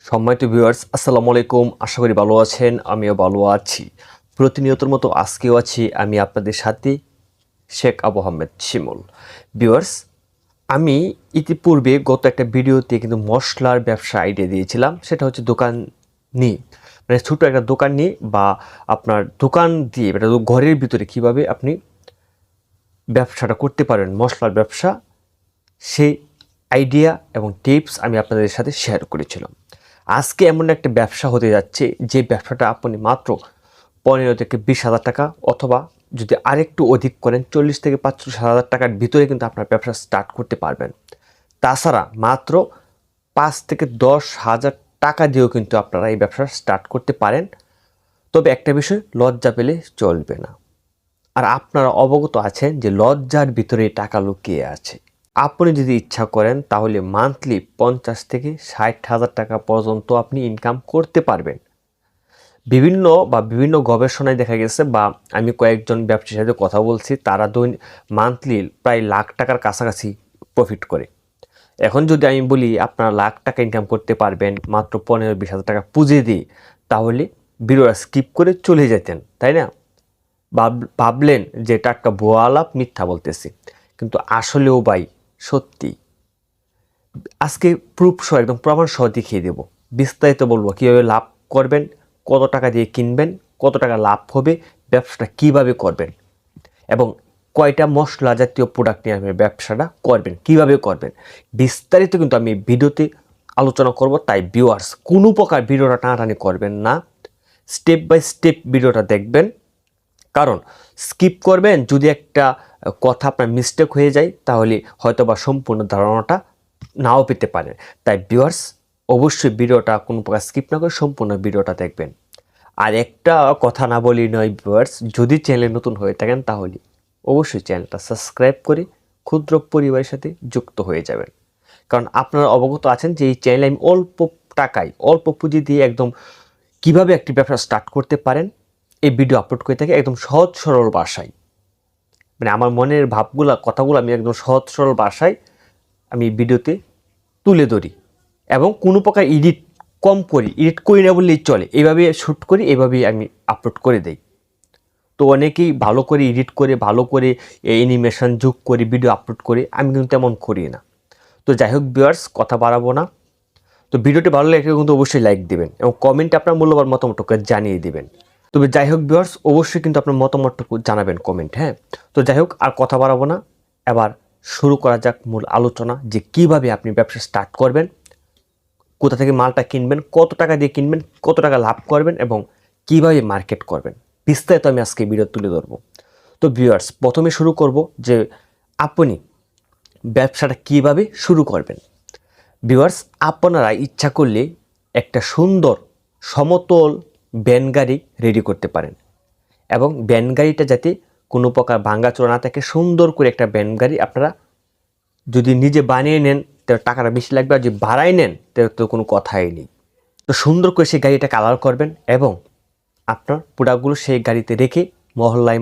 সম্মানিত ভিউয়ার্স, আসসালামু আলাইকুম। আশা করি ভালো আছেন, আমিও ভালো আছি। প্রতিনিয়তর মতো আজকেও আছি আমি আপনাদের সাথে, শেখ আবু আহমেদ শিমুল। ভিউয়ার্স, আমি ইতিপূর্বে গত একটা ভিডিওতে কিন্তু মশলার ব্যবসা আইডিয়া দিয়েছিলাম। সেটা হচ্ছে দোকান নিয়ে, মানে ছোটো একটা দোকান নিয়ে বা আপনার দোকান দিয়ে এটা ঘরের ভিতরে কীভাবে আপনি ব্যবসাটা করতে পারেন, মশলার ব্যবসা, সেই আইডিয়া এবং টিপস আমি আপনাদের সাথে শেয়ার করেছিলাম। আজকে এমন একটা ব্যবসা হতে যাচ্ছে যে ব্যবসাটা আপনি মাত্র 15 থেকে 20 হাজার টাকা অথবা যদি আরেকটু অধিক করেন 40 থেকে 45 হাজার টাকার ভিতরে কিন্তু আপনার ব্যবসা স্টার্ট করতে পারবেন। তাছাড়া মাত্র 5 থেকে 10 হাজার টাকা দিয়েও কিন্তু আপনারা এই ব্যবসা স্টার্ট করতে পারেন। তবে একটা বিষয়, লজ্জা পেলে চলবে না। আর আপনারা অবগত আছেন যে লজ্জার ভিতরে টাকা লুকিয়ে আছে। আপনি যদি ইচ্ছা করেন তাহলে মান্থলি 50 থেকে 60 হাজার টাকা পর্যন্ত আপনি ইনকাম করতে পারবেন। বিভিন্ন গবেষণায় দেখা গেছে, বা আমি কয়েকজন ব্যবসায়ীর সাথে কথা বলছি, তারা মান্থলি প্রায় লাখ টাকার কাছাকাছি প্রফিট করে। এখন যদি আমি বলি আপনারা লাখ টাকা ইনকাম করতে পারবেন মাত্র 15-20 হাজার টাকা পুঁজি দিয়ে, তাহলে ভিডিওটা স্কিপ করে চলে যেতেন, তাই না? ভাবলেন যে এটা একটা ভুয়া আলাপ, মিথ্যা বলতেছি, কিন্তু আসলেও ভাই সত্যি। আজকে প্রুফ সহ, একদম প্রমাণ সহ দেখিয়ে দেব, বিস্তারিত বলবো কীভাবে লাভ করবেন, কত টাকা দিয়ে কিনবেন, কত টাকা লাভ হবে, ব্যবসাটা কিভাবে করবেন, এবং কয়টা মশলা জাতীয় প্রোডাক্ট নিয়ে আপনি ব্যবসাটা করবেন, কিভাবে করবেন, বিস্তারিত কিন্তু আমি ভিডিওতে আলোচনা করব। তাই ভিউয়ার্স, কোনো প্রকার ভিডিওটা টানাটানি করবেন না, স্টেপ বাই স্টেপ ভিডিওটা দেখবেন। কারণ স্কিপ করবেন যদি একটা কথা আপনার মিস্টেক হয়ে যায়, তাহলে হয়তো বা সম্পূর্ণ ধারণাটা নাও পেতে পারেন। তাই ভিউয়ার্স, অবশ্যই ভিডিওটা কোনো প্রকার স্কিপ না করে সম্পূর্ণ ভিডিওটা দেখবেন। আর একটা কথা না বলি নয় ভিউয়ার্স, যদি চ্যানেলে নতুন হয়ে থাকেন তাহলে অবশ্যই চ্যানেলটা সাবস্ক্রাইব করে ক্ষুদ্র পরিবারের সাথে যুক্ত হয়ে যাবেন। কারণ আপনারা অবগত আছেন যে এই চ্যানেলে আমি অল্প টাকায়, অল্প পুঁজি দিয়ে একদম কিভাবে একটি ব্যবসা স্টার্ট করতে পারেন এই ভিডিও আপলোড করে থাকি, একদম সহজ সরল ভাষায়। মানে আমার মনের কথাগুলো আমি একদম সহজ সরল ভাষায় আমি ভিডিওতে তুলে ধরি, এবং কোনো প্রকার এডিট করি না বললেই চলে। এইভাবে শ্যুট করি, এইভাবেই আমি আপলোড করে দেই। তো অনেকেই ভালো করে এডিট করে, ভালো করে অ্যানিমেশন যোগ করে ভিডিও আপলোড করে, আমি কিন্তু তেমন করি না। তো যাই হোক ভিউয়ার্স, কথা বাড়াবো না। তো ভিডিওটি ভালো লাগলে কিন্তু অবশ্যই লাইক দিবেন এবং কমেন্টে আপনার মূল্যবান মতামতটুকু জানিয়ে দিবেন। তবে যাই হোক ভিউয়ার্স, অবশ্যই কিন্তু আপনার মতামতটুকু জানাবেন কমেন্ট, হ্যাঁ। তো যাই হোক, আর কথা বাড়াবো না, এবার শুরু করা যাক মূল আলোচনা, যে কিভাবে আপনি ব্যবসা স্টার্ট করবেন, কোথা থেকে মালটা কিনবেন, কত টাকা দিয়ে কিনবেন, কত টাকা লাভ করবেন এবং কিভাবে মার্কেট করবেন, বিস্তারিত আমি আজকে ভিডিও তুলে ধরবো। তো ভিউয়ার্স, প্রথমে শুরু করব যে আপনি ব্যবসাটা কিভাবে শুরু করবেন। ভিউয়ার্স, আপনারা ইচ্ছা করলে একটা সুন্দর সমতল ভ্যান গাড়ি রেডি করতে পারেন, এবং ভ্যান গাড়িটা যাতে কোনো প্রকার ভাঙাচোরা না থাকে, সুন্দর করে একটা ভ্যান গাড়ি আপনারা যদি নিজে বানিয়ে নেন তাহলে টাকাটা বেশি লাগবে, আর যদি ভাড়ায় নেন তাহলে তো কোনো কথাই নেই। তো সুন্দর করে সেই গাড়িটা কালার করবেন এবং আপনার প্রোডাক্টগুলো সেই গাড়িতে রেখে মহল্লায়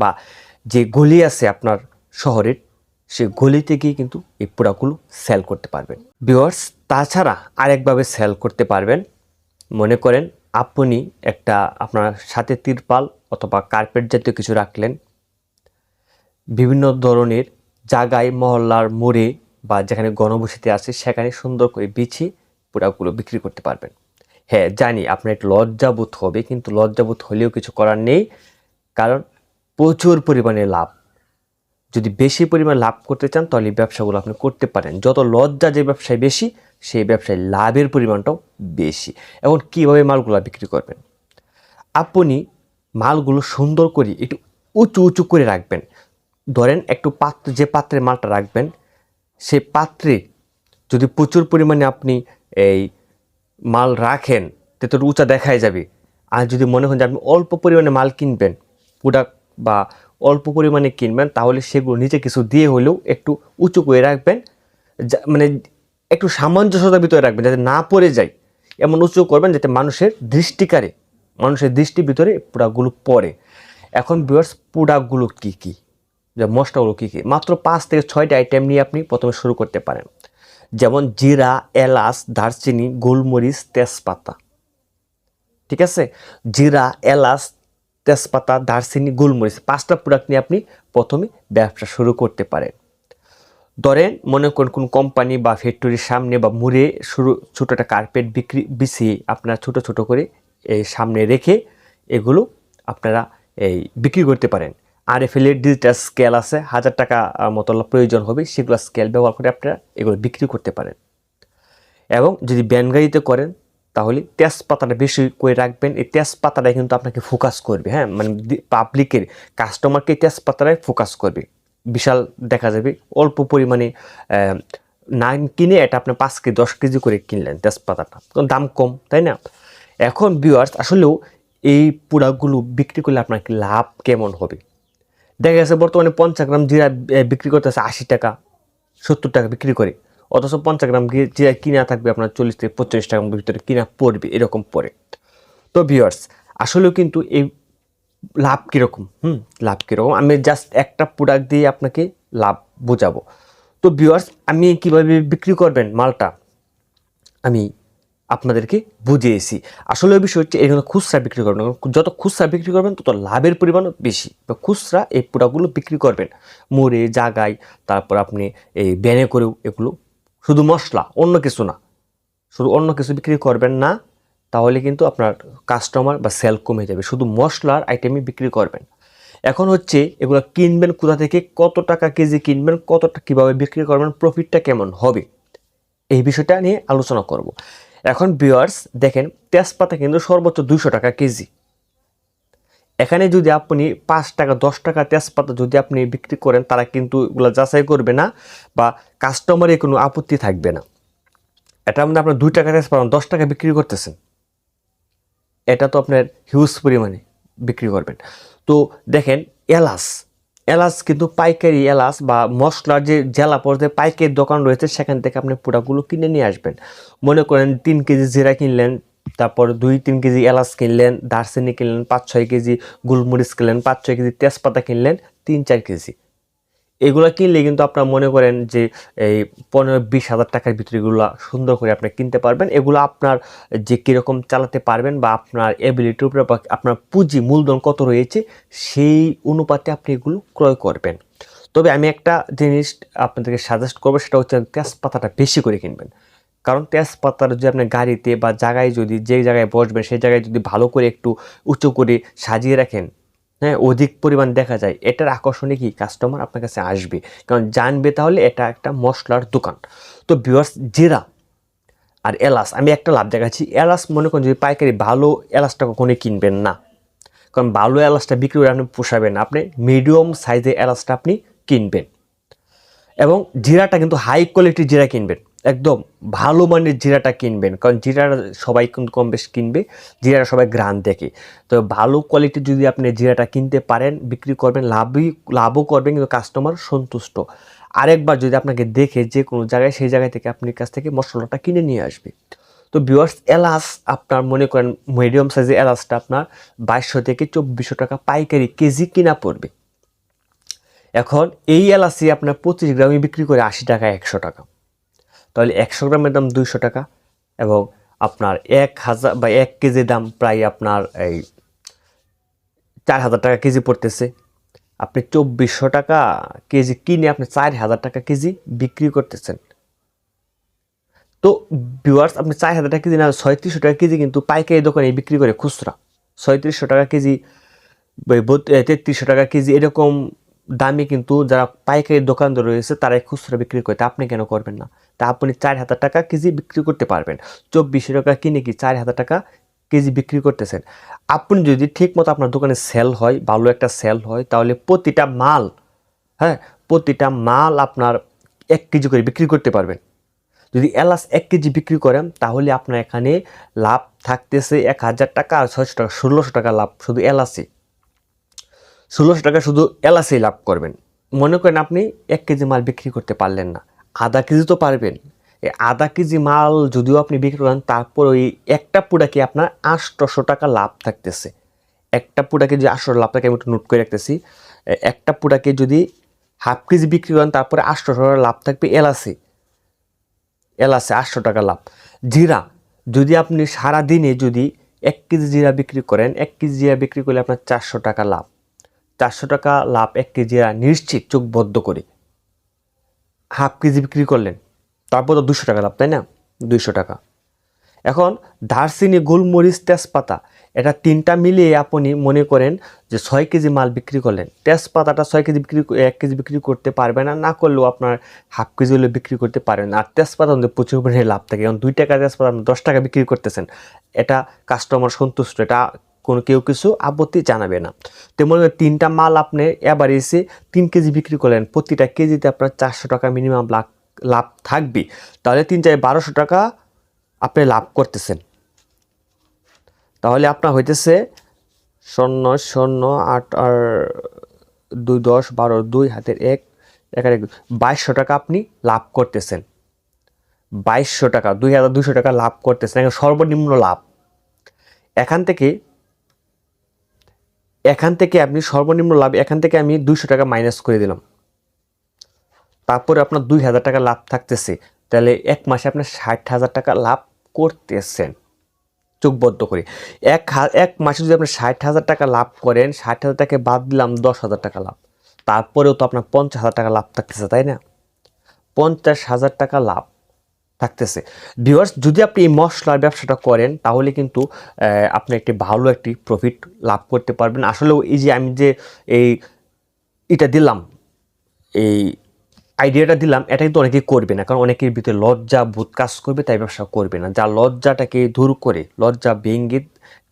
বা যে গলি আছে আপনার শহরের, সেই গলিতে গিয়ে কিন্তু এই প্রোডাক্টগুলো সেল করতে পারবেন। ভিউয়ার্স, তাছাড়া আরেকভাবে সেল করতে পারবেন। মনে করেন আপনি একটা আপনার সাথে তিরপাল অথবা কার্পেট জাতীয় কিছু রাখলেন, বিভিন্ন ধরনের জায়গায়, মহল্লার মোড়ে বা যেখানে গণবসতি আছে সেখানে সুন্দর করে বিছিয়ে প্রোডাক্টগুলো বিক্রি করতে পারবেন। হ্যাঁ জানি আপনার একটু লজ্জাবোধ হবে, কিন্তু লজ্জাবোধ হলেও কিছু করার নেই, কারণ প্রচুর পরিমাণে লাভ। যদি বেশি পরিমাণ লাভ করতে চান তাহলে এই ব্যবসাগুলো আপনি করতে পারেন। যত লজ্জা যে ব্যবসায় বেশি, সেই ব্যবসায় লাভের পরিমাণটাও বেশি। এখন কীভাবে মালগুলো বিক্রি করবেন, আপনি মালগুলো সুন্দর করে একটু উঁচু উঁচু করে রাখবেন। ধরেন একটু যে পাত্রে মালটা রাখবেন, সেই পাত্রে যদি প্রচুর পরিমাণে আপনি এই মাল রাখেন তে তো উঁচা দেখাই যাবে। আর যদি মনে হয় যে আপনি অল্প পরিমাণে মাল কিনবেন, প্রোডাক্ট বা অল্প পরিমাণে কিনবেন, তাহলে সেগুলো নিচে কিছু দিয়ে হলেও একটু উঁচু করে রাখবেন, মানে একটু সামঞ্জস্যতার ভিতরে রাখবেন যাতে না পড়ে যায়। এমন উঁচু করবেন যাতে মানুষের দৃষ্টির ভিতরে প্রোডাক্টগুলো পড়ে। এখন ভিউয়ার্স, প্রোডাক্টগুলো কী কী, যে মশলাগুলো কী কী, মাত্র 5 থেকে 6টা আইটেম নিয়ে আপনি প্রথমে শুরু করতে পারেন। যেমন জিরা, এলাচ, দারচিনি, গোলমরিচ, তেজপাতা। ঠিক আছে, জিরা, এলাচ, তেজপাতা, দারচিনি, গোলমরিচ, 5টা প্রোডাক্ট নিয়ে আপনি প্রথমে ব্যবসা শুরু করতে পারেন। ধরেন মনে করেন কোন কোম্পানি বা ফ্যাক্টরির সামনে বা মুড়ে ছোটো একটা কার্পেট বিছিয়ে আপনারা ছোট ছোট করে এই সামনে রেখে এগুলো আপনারা এই বিক্রি করতে পারেন। RFL এর ডিজিটাল স্কেল আছে, 1000 টাকা মতো প্রয়োজন হবে, সেগুলো স্কেল ব্যবহার করে আপনারা এগুলো বিক্রি করতে পারেন। এবং যদি ভ্যান গাড়িতে করেন তাহলে তেজপাতাটা বেশি করে রাখবেন। এই তেজপাতাটা কিন্তু আপনাকে ফোকাস করবে, হ্যাঁ, মানে পাবলিকের কাস্টমারকে তেজপাতাটাই ফোকাস করবে। বিশাল দেখা যাবে অল্প পরিমাণে না কিনে এটা আপনি 5 কেজি 10 কেজি করে কিনলেন তেজপাতাটা, কারণ দাম কম, তাই না? এখন ভিউয়ার্স, আসলেও এই প্রোডাক্টগুলো বিক্রি করলে আপনার লাভ কেমন হবে? দেখা গেছে বর্তমানে 50 গ্রাম জিরা বিক্রি করতেছে 80 টাকা 70 টাকা বিক্রি করে, অথচ 50 গ্রাম জিরা কিনা থাকবে আপনার 40 থেকে 45 টাকার ভিতরে কিনা পড়বে, এরকম পড়ে। তো ভিউয়ার্স, আসলেও কিন্তু এই লাভ কীরকম, লাভ কীরকম, আমি জাস্ট একটা প্রোডাক্ট দিয়ে আপনাকে লাভ বোঝাবো। তো ভিউয়ার্স, আমি কিভাবে বিক্রি করবেন মালটা আমি আপনাদেরকে বুঝিয়েছি। আসলে ওই বিষয় হচ্ছে এখানে খুচরা বিক্রি করবেন, যত খুচরা বিক্রি করবেন তত লাভের পরিমাণও বেশি। বা খুচরা এই প্রোডাক্টগুলো বিক্রি করবেন মোড়ে, জায়গায়, তারপর আপনি এই ব্যানে করেও এগুলো, শুধু মশলা, অন্য কিছু না, শুধু অন্য কিছু বিক্রি করবেন না, তাহলে কিন্তু আপনার কাস্টমার বা সেল কমে যাবে। শুধু মশলার আইটেমই বিক্রি করবেন। এখন হচ্ছে এগুলো কিনবেন কোথা থেকে, কত টাকা কেজি কিনবেন, কতটা কীভাবে বিক্রি করবেন, প্রফিটটা কেমন হবে, এই বিষয়টা নিয়ে আলোচনা করব। এখন ভিউয়ার্স দেখেন, তেজপাতা কিন্তু সর্বোচ্চ 200 টাকা কেজি। এখানে যদি আপনি 5 টাকা 10 টাকা তেজপাতা যদি আপনি বিক্রি করেন, তারা কিন্তু এগুলো যাচাই করবে না বা কাস্টমারের কোনো আপত্তি থাকবে না। এটা মানে আপনার 2 টাকা তেজপাতা 10 টাকা বিক্রি করতেছেন, এটা তো আপনার হিউজ পরিমাণে বিক্রি করবেন। তো দেখেন, এলাচ, এলাচ কিন্তু পাইকারি এলাচ বা মশলার যে জেলা পর্যায়ে পাইকারি দোকান রয়েছে, সেখান থেকে আপনি প্রোডাক্টগুলো কিনে নিয়ে আসবেন। মনে করেন 3 কেজি জিরা কিনলেন, তারপর 2-3 কেজি এলাচ কিনলেন, দারচিনি কিনলেন 5-6 কেজি, গোলমরিচ কিনলেন 5-6 কেজি, তেজপাতা কিনলেন 3-4 কেজি। এগুলো কিনলে কিন্তু আপনার মনে করেন যে এই 15-20 হাজার টাকার ভিতরে এগুলো সুন্দর করে আপনি কিনতে পারবেন। এগুলো আপনার যে কীরকম চালাতে পারবেন বা আপনার এবিলিটির উপরে বা আপনার পুঁজি মূলধন কত রয়েছে সেই অনুপাতে আপনি এগুলো ক্রয় করবেন। তবে আমি একটা জিনিস আপনাদেরকে সাজেস্ট করবো, সেটা হচ্ছে তেজপাতাটা বেশি করে কিনবেন। কারণ তেজপাতার যদি আপনি গাড়িতে বা জায়গায় যদি যে জায়গায় বসবেন সেই জায়গায় যদি ভালো করে একটু উঁচু করে সাজিয়ে রাখেন, হ্যাঁ, অধিক পরিমাণ দেখা যায়, এটার আকর্ষণে কি কাস্টমার আপনার কাছে আসবে, কারণ জানবে তাহলে এটা একটা মশলার দোকান। তো ভিউয়ার্স, জিরা আর এলাচ আমি একটা লাভ দেখাচ্ছি। এলাচ মনে করেন যদি পাইকারি ভালো এলাচটা কখনোই কিনবেন না, কারণ ভালো এলাচটা বিক্রি করে আপনি পোষাবেন না, আপনি মিডিয়াম সাইজের এলাচটা আপনি কিনবেন। এবং জিরাটা কিন্তু হাই কোয়ালিটির জিরা কিনবেন, একদম ভালো মানের জিরাটা কিনবেন, কারণ জিরাটা সবাই কিন্তু কম বেশ কিনবে, জিরাটা সবাই ঘ্রাণ দেখে। তো ভালো কোয়ালিটির যদি আপনি জিরাটা কিনতে পারেন, বিক্রি করবেন, লাভও করবেন, কিন্তু কাস্টমার সন্তুষ্ট। আরেকবার যদি আপনাকে দেখে যে কোনো জায়গায়, সেই জায়গায় থেকে আপনার কাছ থেকে মশলাটা কিনে নিয়ে আসবে। তো ভিউয়ার্স, এলাচ আপনার মনে করেন মিডিয়াম সাইজের এলাচটা আপনার 2200 থেকে 2400 টাকা পাইকারি কেজি কিনা পড়বে। এখন এই এলাচি আপনার 25 গ্রামে বিক্রি করে 80 টাকা 100 টাকা, তাহলে 100 গ্রামের দাম 200 টাকা এবং আপনার 1000 বা 1 কেজি দাম প্রায় আপনার এই 4000 টাকা কেজি পড়তেছে। আপনি 2400 টাকা কেজি কিনে আপনি 4000 টাকা কেজি বিক্রি করতেছেন। তো ভিউয়ার্স, আপনি 4000 টাকা কেজি না 3600 টাকা কেজি কিন্তু পাইকারি দোকানে বিক্রি করে খুচরা, 3600 টাকা কেজি, 3300 টাকা কেজি, এরকম দামে কিন্তু যারা পাইকারি দোকানদার রয়েছে তারাই খুচরা বিক্রি করে। তা আপনি কেন করবেন না? তা আপনি 4000 টাকা কেজি বিক্রি করতে পারবেন, 2400 টাকা কিনে কি 4000 টাকা কেজি বিক্রি করতেছেন। আপনি যদি ঠিক মতো আপনার দোকানে সেল হয়, ভালো একটা সেল হয়, তাহলে প্রতিটা মাল, হ্যাঁ, প্রতিটা মাল আপনার 1 কেজি করে বিক্রি করতে পারবেন। যদি এলাচ 1 কেজি বিক্রি করেন তাহলে আপনার এখানে লাভ থাকতেছে 1000 টাকা আর 600 টাকা, 1600 টাকা লাভ শুধু এলাচে। 1600 টাকা শুধু এলাচেই লাভ করবেন। মনে করেন আপনি 1 কেজি মাল বিক্রি করতে পারলেন না, আধা কেজি তো পারবেন। এই আধা কেজি মাল যদিও আপনি বিক্রি করেন, তারপর ওই একটা প্রোডাক্টে আপনার 800 টাকা লাভ থাকতেছে। একটা প্রোডাক্টে যদি 800 লাভ থাকে, আমি একটু নোট করে রাখতেছি, একটা প্রোডাক্টে যদি হাফ কেজি বিক্রি করেন তারপরে 800 টাকা লাভ থাকবে এলাচে। এলাচে 800 টাকা লাভ। জিরা যদি আপনি সারাদিনে যদি 1 কেজি জিরা বিক্রি করেন, 1 কেজি জিরা বিক্রি করলে আপনার 400 টাকা লাভ। 400 টাকা লাভ 1 কেজি জিরা নিশ্চিত, চোখ বদ্ধ করে। হাফ কেজি বিক্রি করলেন, তারপর তো 200 টাকা লাভ, তাই না? 200 টাকা। এখন দারচিনি, গোলমরিচ, তেজপাতা, এটা 3টা মিলিয়ে আপনি মনে করেন যে 6 কেজি মাল বিক্রি করলেন। তেজপাতাটা 6 কেজি বিক্রি 1 কেজি বিক্রি করতে পারবে না, না করলেও আপনার হাফ কেজি হলে বিক্রি করতে পারবেন। আর তেজপাতা মধ্যে প্রচুর পরিমাণে লাভ থাকে। এখন 2 টাকা তেজপাতা আপনি 10 টাকা বিক্রি করতেছেন, এটা কাস্টমার সন্তুষ্ট, এটা কোনো কেউ কিছু আপত্তি জানাবে না। তো মনে করেন 3টা মাল আপনি এসে 3 কেজি বিক্রি করলেন, প্রতিটা কেজিতে আপনার 400 টাকা মিনিমাম লাভ থাকবে। তাহলে 3 × 1200 টাকা আপনি লাভ করতেছেন। তাহলে আপনার হইতেছে 0 0 8 আর 2 10 12 2 হাতের 1 1 2200 টাকা আপনি লাভ করতেছেন। 2200 টাকা, 2200 টাকা লাভ করতেছেন, এখন সর্বনিম্ন লাভ। এখান থেকে আপনি সর্বনিম্ন লাভ, এখান থেকে আমি 200 টাকা মাইনাস করে দিলাম, তারপরে আপনার 2000 টাকা লাভ থাকতেছে। তাহলে 1 মাসে আপনার 60,000 টাকা লাভ করতেছেন, চোখবদ্ধ করে। এক মাসে যদি আপনি 60,000 টাকা লাভ করেন, 60,000 টাকা বাদ দিলাম 10,000 টাকা লাভ, তারপরেও তো আপনার 50,000 টাকা লাভ থাকতেছে, তাই না? 50,000 টাকা লাভ থাকতেছে। ভিউয়ার্স, যদি আপনি এই মশলার ব্যবসাটা করেন তাহলে কিন্তু আপনি একটি ভালো একটি প্রফিট লাভ করতে পারবেন। আসলেও এই যে আমি যে এটা দিলাম, এই আইডিয়াটা দিলাম, এটা কিন্তু অনেকেই করবে না, কারণ অনেকের ভিতরে লজ্জা বোধ কাজ করবে, তাই ব্যবসা করবে না। যা লজ্জাটাকে দূর করে, লজ্জা ভেঙে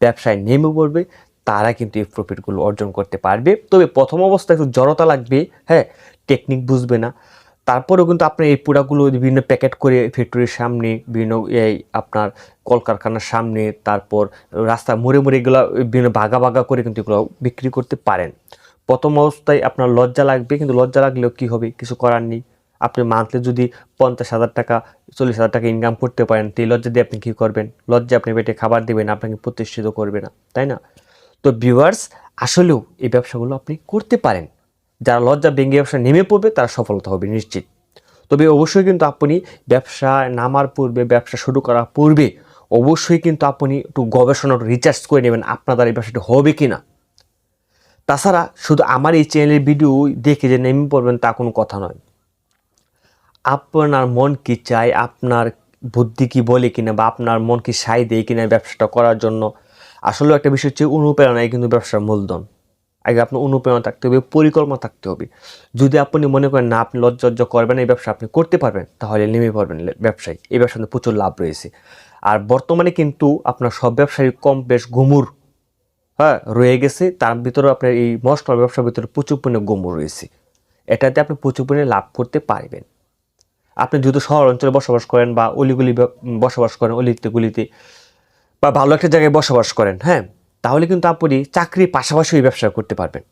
ব্যবসায় নেমে পড়বে, তারা কিন্তু এই প্রফিটগুলো অর্জন করতে পারবে। তবে প্রথম অবস্থায় একটু জড়তা লাগবে, হ্যাঁ, টেকনিক বুঝবে না। তারপরেও কিন্তু আপনি এই প্রোডাক্টগুলো বিভিন্ন প্যাকেট করে ফ্যাক্টরির সামনে, বিভিন্ন এই আপনার কলকারখানার সামনে, তারপর রাস্তা মোড়ে এগুলো বিভিন্ন ভাগা করে কিন্তু এগুলো বিক্রি করতে পারেন। প্রথম অবস্থায় আপনার লজ্জা লাগবে, কিন্তু লজ্জা লাগলেও কী হবে, কিছু করার নেই। আপনি মান্থলি যদি 50,000 টাকা 40,000 টাকা ইনকাম করতে পারেন, তো এই লজ্জা দিয়ে আপনি কী করবেন? লজ্জা আপনি পেটে খাবার দেবেন, আপনাকে প্রতিষ্ঠিত করবে না, তাই না? তো ভিউয়ার্স, আসলেও এই ব্যবসাগুলো আপনি করতে পারেন। যারা লজ্জা ভেঙে ব্যবসা নেমে পড়বে তারা সফলতা হবে নিশ্চিত। তবে অবশ্যই কিন্তু আপনি ব্যবসা নামার পূর্বে, ব্যবসা শুরু করার পূর্বে অবশ্যই কিন্তু আপনি একটু গবেষণা, রিসার্চ করে নেবেন আপনার দ্বারা এই ব্যবসাটা হবে কি না। তাছাড়া শুধু আমার এই চ্যানেলের ভিডিও দেখে যে নেমে পড়বেন তা কোনো কথা নয়। আপনার মন কি চায়, আপনার বুদ্ধি কি বলে কিনা, বা আপনার মন কি সায় দেয় কিনা ব্যবসাটা করার জন্য, আসলেও একটা বিষয় হচ্ছে অনুপ্রেরণাই কিন্তু ব্যবসার মূলধন। আগে আপনার অনুপ্রেরণা থাকতে হবে, পরিকল্পনা থাকতে হবে। যদি আপনি মনে করেন না আপনি লজ্জা করবেন, এই ব্যবসা আপনি করতে পারবেন, তাহলে নেমে পড়বেন ব্যবসায়। এই ব্যবসার মধ্যে প্রচুর লাভ রয়েছে। আর বর্তমানে কিন্তু আপনার সব ব্যবসায়ী কম বেশ গুমুর, হ্যাঁ, রয়ে গেছে। তার ভিতরে আপনার এই মশলার ব্যবসার ভিতরে প্রচুর পরিমাণে গুমুর রয়েছে। এটাতে আপনি প্রচুর পরিমাণে লাভ করতে পারবেন। আপনি যদি শহর অঞ্চলে বসবাস করেন, বা অলিগুলি বসবাস করেন, অলিতে গুলিতে, বা ভালো একটা জায়গায় বসবাস করেন, হ্যাঁ, তাহলে কিন্তু আপনি চাকরির পাশাপাশি এই ব্যবসা করতে পারবেন।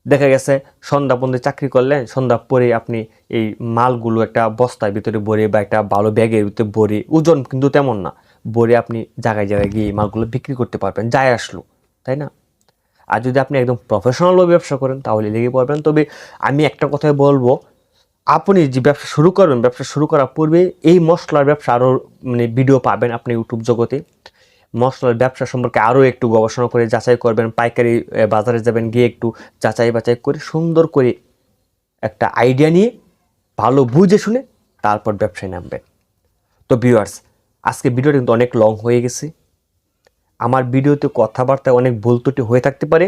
দেখা গেছে সন্ধ্যা পর্যন্ত চাকরি করলেন, সন্ধ্যা পরে আপনি এই মালগুলো একটা বস্তার ভিতরে ভরে, বা একটা ভালো ব্যাগের ভিতরে ভরে, ওজন কিন্তু তেমন না, ভরে আপনি জায়গায় গিয়ে এই মালগুলো বিক্রি করতে পারবেন, যায় আসলো, তাই না? আর যদি আপনি একদম প্রফেশনাল ব্যবসা করেন তাহলে লেগে পড়বেন। তবে আমি একটা কথাই বলবো, আপনি যে ব্যবসা শুরু করবেন, ব্যবসা শুরু করার পূর্বে এই মশলার ব্যবসা আরও ভিডিও পাবেন আপনি ইউটিউব জগতে। মশলার ব্যবসা সম্পর্কে আরও একটু গবেষণা করে যাচাই করবেন, পাইকারি বাজারে যাবেন, গিয়ে একটু যাচাই বাছাই করে সুন্দর করে একটা আইডিয়া নিয়ে, ভালো বুঝে শুনে তারপর ব্যবসায় নামবেন। তো ভিউয়ার্স, আজকে ভিডিওটা কিন্তু অনেক লং হয়ে গেছে। আমার ভিডিওতে কথাবার্তায় অনেক ভুল ত্রুটি হয়ে থাকতে পারে।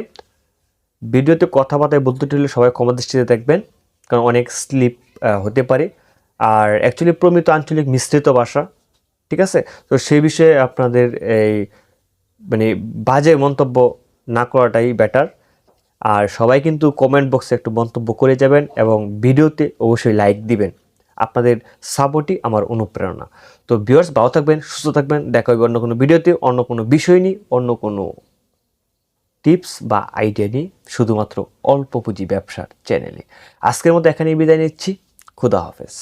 ভিডিওতে কথাবার্তায় ভুল ত্রুটি হলে সবাই ক্ষমা দৃষ্টিতে দেখবেন, কারণ অনেক স্লিপ হতে পারে। আর অ্যাকচুয়ালি প্রমিত আঞ্চলিক মিশ্রিত ভাষা, ঠিক আছে? তো সেই বিষয়ে আপনাদের এই বাজে মন্তব্য না করাটাই বেটার। আর সবাই কিন্তু কমেন্ট বক্সে একটু মন্তব্য করে যাবেন, এবং ভিডিওতে অবশ্যই লাইক দিবেন। আপনাদের সাপোর্টই আমার অনুপ্রেরণা। তো ভিউয়ার্স, ভালো থাকবেন, সুস্থ থাকবেন। দেখা হবে অন্য কোনো ভিডিওতে, অন্য কোনো বিষয় নিয়ে, অন্য কোনো টিপস বা আইডিয়া নিয়ে, শুধুমাত্র অল্প পুঁজি ব্যবসার চ্যানেলে। আজকের মতো এখানেই বিদায় নিচ্ছি। খুদা হাফেজ।